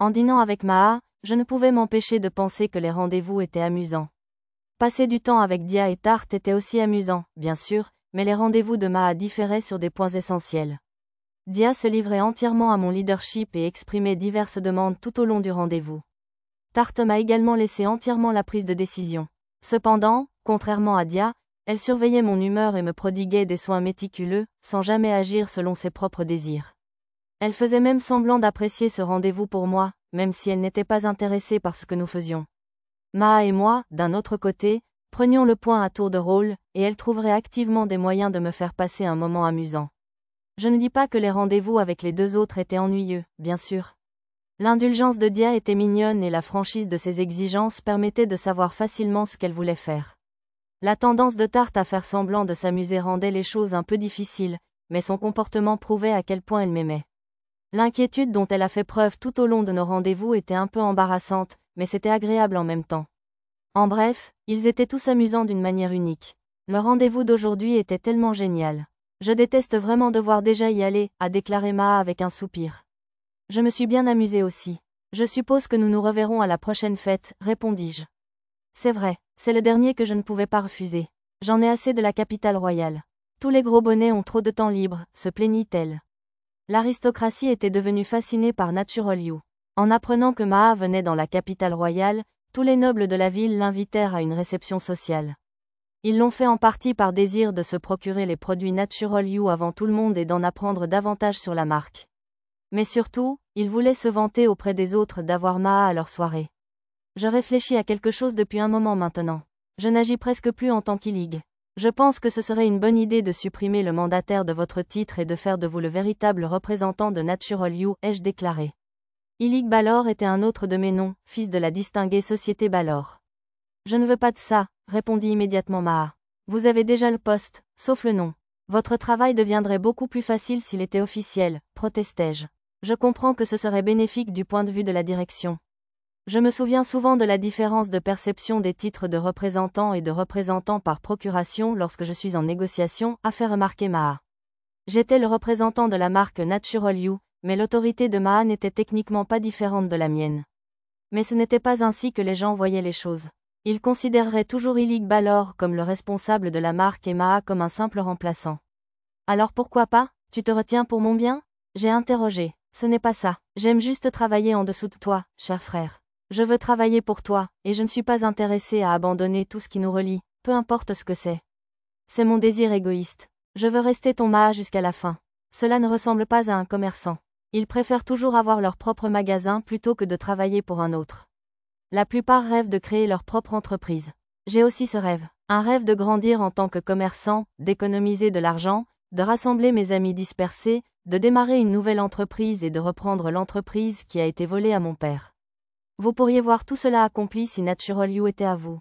En dînant avec Maha, je ne pouvais m'empêcher de penser que les rendez-vous étaient amusants. Passer du temps avec Dia et Tarte était aussi amusant, bien sûr, mais les rendez-vous de Maha différaient sur des points essentiels. Dia se livrait entièrement à mon leadership et exprimait diverses demandes tout au long du rendez-vous. Tarte m'a également laissé entièrement la prise de décision. Cependant, contrairement à Dia, elle surveillait mon humeur et me prodiguait des soins méticuleux, sans jamais agir selon ses propres désirs. Elle faisait même semblant d'apprécier ce rendez-vous pour moi, même si elle n'était pas intéressée par ce que nous faisions. Maha et moi, d'un autre côté, prenions le point à tour de rôle, et elle trouverait activement des moyens de me faire passer un moment amusant. Je ne dis pas que les rendez-vous avec les deux autres étaient ennuyeux, bien sûr. L'indulgence de Dia était mignonne et la franchise de ses exigences permettait de savoir facilement ce qu'elle voulait faire. La tendance de Tarte à faire semblant de s'amuser rendait les choses un peu difficiles, mais son comportement prouvait à quel point elle m'aimait. L'inquiétude dont elle a fait preuve tout au long de nos rendez-vous était un peu embarrassante, mais c'était agréable en même temps. En bref, ils étaient tous amusants d'une manière unique. Le rendez-vous d'aujourd'hui était tellement génial. Je déteste vraiment devoir déjà y aller, a déclaré Maha avec un soupir. Je me suis bien amusée aussi. Je suppose que nous nous reverrons à la prochaine fête, répondis-je. C'est vrai, c'est le dernier que je ne pouvais pas refuser. J'en ai assez de la capitale royale. Tous les gros bonnets ont trop de temps libre, se plaignit-elle. L'aristocratie était devenue fascinée par Natural You. En apprenant que Maha venait dans la capitale royale, tous les nobles de la ville l'invitèrent à une réception sociale. Ils l'ont fait en partie par désir de se procurer les produits Natural You avant tout le monde et d'en apprendre davantage sur la marque. Mais surtout, ils voulaient se vanter auprès des autres d'avoir Maha à leur soirée. Je réfléchis à quelque chose depuis un moment maintenant. Je n'agis presque plus en tant qu'Illig. Je pense que ce serait une bonne idée de supprimer le mandataire de votre titre et de faire de vous le véritable représentant de Natural You, ai-je déclaré. Illig Balor était un autre de mes noms, fils de la distinguée société Balor. Je ne veux pas de ça, répondit immédiatement Maha. Vous avez déjà le poste, sauf le nom. Votre travail deviendrait beaucoup plus facile s'il était officiel, protestai-je. Je comprends que ce serait bénéfique du point de vue de la direction. Je me souviens souvent de la différence de perception des titres de représentant et de représentant par procuration lorsque je suis en négociation, a fait remarquer Maha. J'étais le représentant de la marque Natural You, mais l'autorité de Maha n'était techniquement pas différente de la mienne. Mais ce n'était pas ainsi que les gens voyaient les choses. Ils considéreraient toujours Illig Balor comme le responsable de la marque et Maha comme un simple remplaçant. Alors pourquoi pas, tu te retiens pour mon bien? J'ai interrogé. Ce n'est pas ça, j'aime juste travailler en dessous de toi, cher frère. Je veux travailler pour toi, et je ne suis pas intéressé à abandonner tout ce qui nous relie, peu importe ce que c'est. C'est mon désir égoïste. Je veux rester ton Maha jusqu'à la fin. Cela ne ressemble pas à un commerçant. Ils préfèrent toujours avoir leur propre magasin plutôt que de travailler pour un autre. La plupart rêvent de créer leur propre entreprise. J'ai aussi ce rêve. Un rêve de grandir en tant que commerçant, d'économiser de l'argent, de rassembler mes amis dispersés, de démarrer une nouvelle entreprise et de reprendre l'entreprise qui a été volée à mon père. Vous pourriez voir tout cela accompli si Natural You était à vous.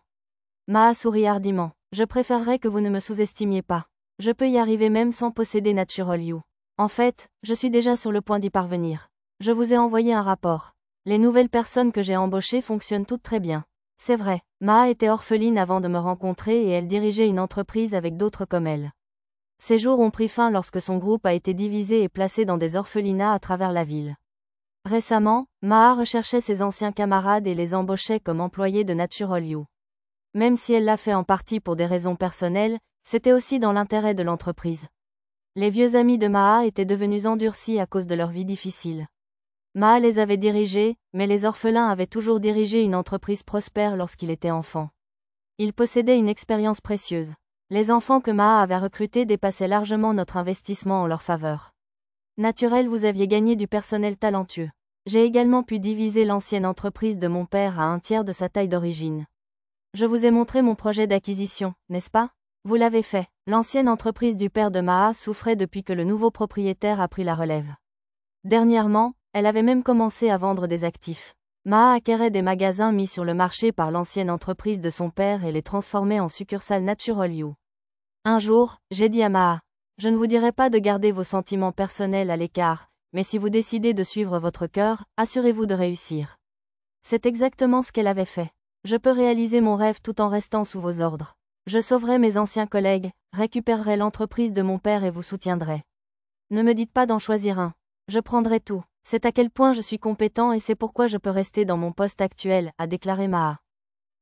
Maha sourit hardiment. Je préférerais que vous ne me sous-estimiez pas. Je peux y arriver même sans posséder Natural You. En fait, je suis déjà sur le point d'y parvenir. Je vous ai envoyé un rapport. Les nouvelles personnes que j'ai embauchées fonctionnent toutes très bien. C'est vrai, Maha était orpheline avant de me rencontrer et elle dirigeait une entreprise avec d'autres comme elle. Ces jours ont pris fin lorsque son groupe a été divisé et placé dans des orphelinats à travers la ville. Récemment, Maha recherchait ses anciens camarades et les embauchait comme employés de Natural You. Même si elle l'a fait en partie pour des raisons personnelles, c'était aussi dans l'intérêt de l'entreprise. Les vieux amis de Maha étaient devenus endurcis à cause de leur vie difficile. Maha les avait dirigés, mais les orphelins avaient toujours dirigé une entreprise prospère lorsqu'il était enfant. Il possédait une expérience précieuse. Les enfants que Maha avait recrutés dépassaient largement notre investissement en leur faveur. Naturel, vous aviez gagné du personnel talentueux. J'ai également pu diviser l'ancienne entreprise de mon père à un tiers de sa taille d'origine. Je vous ai montré mon projet d'acquisition, n'est-ce pas? Vous l'avez fait. L'ancienne entreprise du père de Maha souffrait depuis que le nouveau propriétaire a pris la relève. Dernièrement, elle avait même commencé à vendre des actifs. Maha acquérait des magasins mis sur le marché par l'ancienne entreprise de son père et les transformait en succursales Natural You. Un jour, j'ai dit à Maha, je ne vous dirai pas de garder vos sentiments personnels à l'écart, mais si vous décidez de suivre votre cœur, assurez-vous de réussir. C'est exactement ce qu'elle avait fait. Je peux réaliser mon rêve tout en restant sous vos ordres. Je sauverai mes anciens collègues, récupérerai l'entreprise de mon père et vous soutiendrai. Ne me dites pas d'en choisir un. Je prendrai tout. C'est à quel point je suis compétent et c'est pourquoi je peux rester dans mon poste actuel, a déclaré Maha.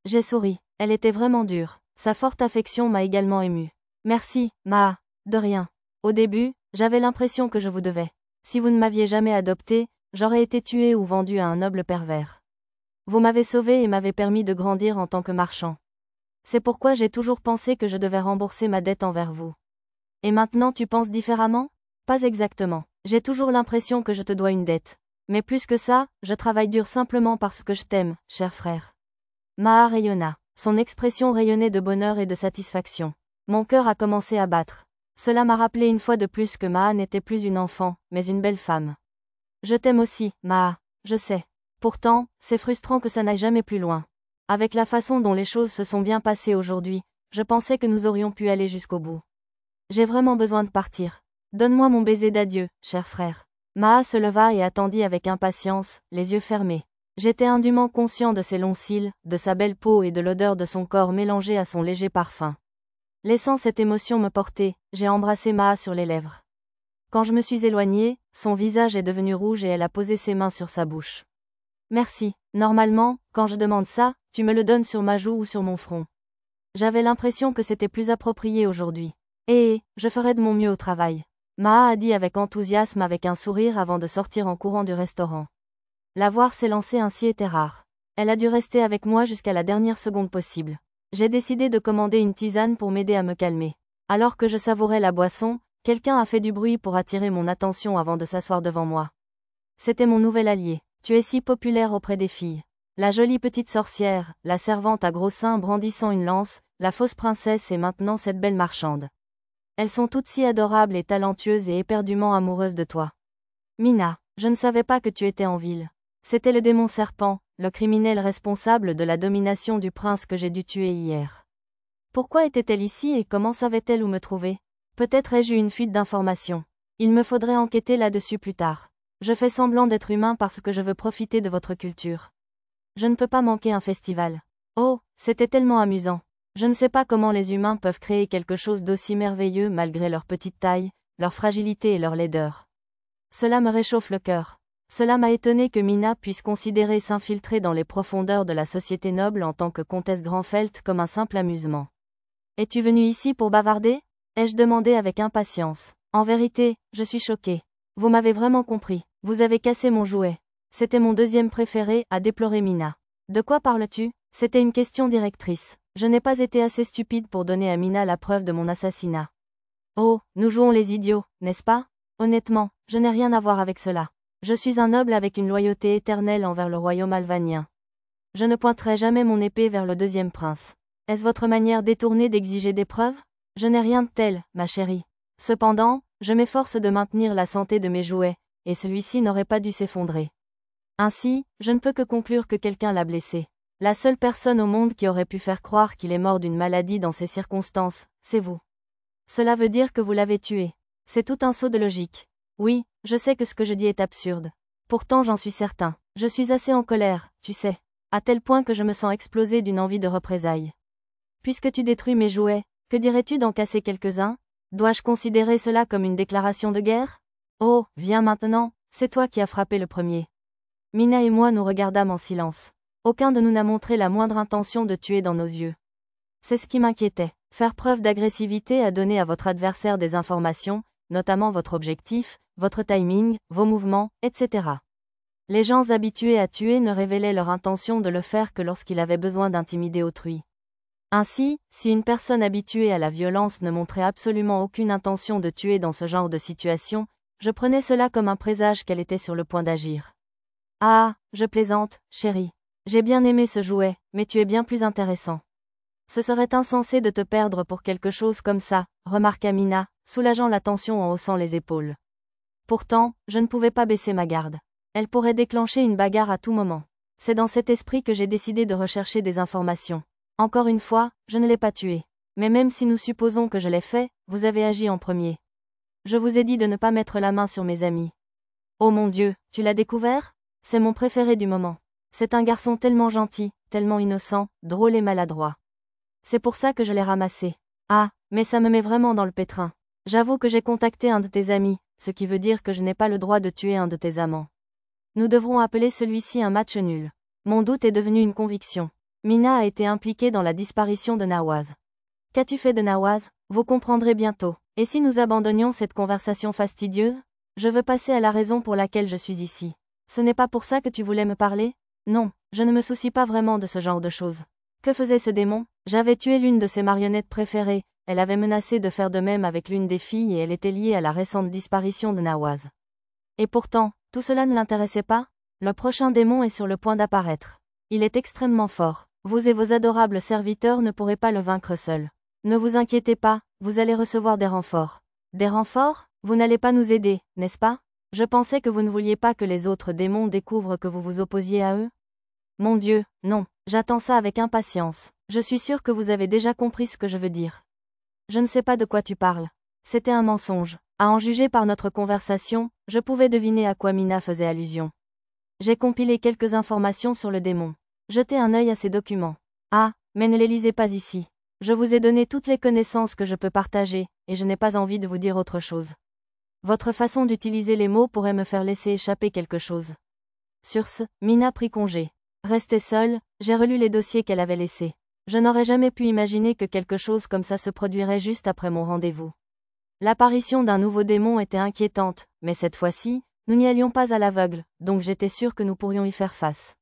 J'ai souri. Elle était vraiment dure. Sa forte affection m'a également émue. Merci, Maha. De rien. Au début, j'avais l'impression que je vous devais. Si vous ne m'aviez jamais adopté, j'aurais été tué ou vendu à un noble pervers. Vous m'avez sauvé et m'avez permis de grandir en tant que marchand. C'est pourquoi j'ai toujours pensé que je devais rembourser ma dette envers vous. Et maintenant tu penses différemment? Pas exactement. J'ai toujours l'impression que je te dois une dette. Mais plus que ça, je travaille dur simplement parce que je t'aime, cher frère. Maha rayonna. Son expression rayonnait de bonheur et de satisfaction. Mon cœur a commencé à battre. Cela m'a rappelé une fois de plus que Maha n'était plus une enfant, mais une belle femme. Je t'aime aussi, Maha, je sais. Pourtant, c'est frustrant que ça n'aille jamais plus loin. Avec la façon dont les choses se sont bien passées aujourd'hui, je pensais que nous aurions pu aller jusqu'au bout. J'ai vraiment besoin de partir. Donne-moi mon baiser d'adieu, cher frère. Maha se leva et attendit avec impatience, les yeux fermés. J'étais indûment conscient de ses longs cils, de sa belle peau et de l'odeur de son corps mélangée à son léger parfum. Laissant cette émotion me porter, j'ai embrassé Maha sur les lèvres. Quand je me suis éloignée, son visage est devenu rouge et elle a posé ses mains sur sa bouche. Merci. Normalement, quand je demande ça, tu me le donnes sur ma joue ou sur mon front. J'avais l'impression que c'était plus approprié aujourd'hui. Je ferai de mon mieux au travail. Maha a dit avec enthousiasme avec un sourire avant de sortir en courant du restaurant. La voir s'élancer ainsi était rare. Elle a dû rester avec moi jusqu'à la dernière seconde possible. J'ai décidé de commander une tisane pour m'aider à me calmer. Alors que je savourais la boisson, quelqu'un a fait du bruit pour attirer mon attention avant de s'asseoir devant moi. C'était mon nouvel allié. Tu es si populaire auprès des filles. La jolie petite sorcière, la servante à gros seins brandissant une lance, la fausse princesse et maintenant cette belle marchande. Elles sont toutes si adorables et talentueuses et éperdument amoureuses de toi. Mina, je ne savais pas que tu étais en ville. C'était le démon serpent, le criminel responsable de la domination du prince que j'ai dû tuer hier. Pourquoi était-elle ici et comment savait-elle où me trouver? Peut-être ai-je eu une fuite d'informations. Il me faudrait enquêter là-dessus plus tard. Je fais semblant d'être humain parce que je veux profiter de votre culture. Je ne peux pas manquer un festival. Oh, c'était tellement amusant. Je ne sais pas comment les humains peuvent créer quelque chose d'aussi merveilleux malgré leur petite taille, leur fragilité et leur laideur. Cela me réchauffe le cœur. Cela m'a étonné que Mina puisse considérer s'infiltrer dans les profondeurs de la société noble en tant que comtesse Granfelt comme un simple amusement. Es-tu venue ici pour bavarder? Ai-je demandé avec impatience. En vérité, je suis choquée. Vous m'avez vraiment compris. Vous avez cassé mon jouet. C'était mon deuxième préféré, a déploré Mina. De quoi parles-tu? C'était une question directrice. Je n'ai pas été assez stupide pour donner à Mina la preuve de mon assassinat. Oh, nous jouons les idiots, n'est-ce pas? Honnêtement, je n'ai rien à voir avec cela. Je suis un noble avec une loyauté éternelle envers le royaume alvanien. Je ne pointerai jamais mon épée vers le deuxième prince. Est-ce votre manière détournée d'exiger des preuves? Je n'ai rien de tel, ma chérie. Cependant, je m'efforce de maintenir la santé de mes jouets, et celui-ci n'aurait pas dû s'effondrer. Ainsi, je ne peux que conclure que quelqu'un l'a blessé. La seule personne au monde qui aurait pu faire croire qu'il est mort d'une maladie dans ces circonstances, c'est vous. Cela veut dire que vous l'avez tué. C'est tout un saut de logique. Oui, je sais que ce que je dis est absurde. Pourtant j'en suis certain. Je suis assez en colère, tu sais. À tel point que je me sens exploser d'une envie de représailles. Puisque tu détruis mes jouets, que dirais-tu d'en casser quelques-uns? Dois-je considérer cela comme une déclaration de guerre? Oh, viens maintenant, c'est toi qui as frappé le premier. Mina et moi nous regardâmes en silence. Aucun de nous n'a montré la moindre intention de tuer dans nos yeux. C'est ce qui m'inquiétait. Faire preuve d'agressivité à donner à votre adversaire des informations, notamment votre objectif, votre timing, vos mouvements, etc. Les gens habitués à tuer ne révélaient leur intention de le faire que lorsqu'il avait besoin d'intimider autrui. Ainsi, si une personne habituée à la violence ne montrait absolument aucune intention de tuer dans ce genre de situation, je prenais cela comme un présage qu'elle était sur le point d'agir. Ah, je plaisante, chérie. J'ai bien aimé ce jouet, mais tu es bien plus intéressant. Ce serait insensé de te perdre pour quelque chose comme ça, remarqua Mina, soulageant la tension en haussant les épaules. Pourtant, je ne pouvais pas baisser ma garde. Elle pourrait déclencher une bagarre à tout moment. C'est dans cet esprit que j'ai décidé de rechercher des informations. Encore une fois, je ne l'ai pas tué. Mais même si nous supposons que je l'ai fait, vous avez agi en premier. Je vous ai dit de ne pas mettre la main sur mes amis. Oh mon Dieu, tu l'as découvert? C'est mon préféré du moment. C'est un garçon tellement gentil, tellement innocent, drôle et maladroit. C'est pour ça que je l'ai ramassé. Ah, mais ça me met vraiment dans le pétrin. J'avoue que j'ai contacté un de tes amis, ce qui veut dire que je n'ai pas le droit de tuer un de tes amants. Nous devrons appeler celui-ci un match nul. Mon doute est devenu une conviction. Mina a été impliquée dans la disparition de Nawaz. Qu'as-tu fait de Nawaz? Vous comprendrez bientôt. Et si nous abandonnions cette conversation fastidieuse? Je veux passer à la raison pour laquelle je suis ici. Ce n'est pas pour ça que tu voulais me parler? Non, je ne me soucie pas vraiment de ce genre de choses. Que faisait ce démon? J'avais tué l'une de ses marionnettes préférées, elle avait menacé de faire de même avec l'une des filles et elle était liée à la récente disparition de Nawaz. Et pourtant, tout cela ne l'intéressait pas? Le prochain démon est sur le point d'apparaître. Il est extrêmement fort. Vous et vos adorables serviteurs ne pourrez pas le vaincre seuls. Ne vous inquiétez pas, vous allez recevoir des renforts. Des renforts? Vous n'allez pas nous aider, n'est-ce pas? Je pensais que vous ne vouliez pas que les autres démons découvrent que vous vous opposiez à eux. Mon Dieu, non, j'attends ça avec impatience. Je suis sûre que vous avez déjà compris ce que je veux dire. Je ne sais pas de quoi tu parles. C'était un mensonge. À en juger par notre conversation, je pouvais deviner à quoi Mina faisait allusion. J'ai compilé quelques informations sur le démon. Jetez un œil à ces documents. Ah, mais ne les lisez pas ici. Je vous ai donné toutes les connaissances que je peux partager, et je n'ai pas envie de vous dire autre chose. Votre façon d'utiliser les mots pourrait me faire laisser échapper quelque chose. Sur ce, Mina prit congé. Restée seule, j'ai relu les dossiers qu'elle avait laissés. Je n'aurais jamais pu imaginer que quelque chose comme ça se produirait juste après mon rendez-vous. L'apparition d'un nouveau démon était inquiétante, mais cette fois-ci, nous n'y allions pas à l'aveugle, donc j'étais sûre que nous pourrions y faire face.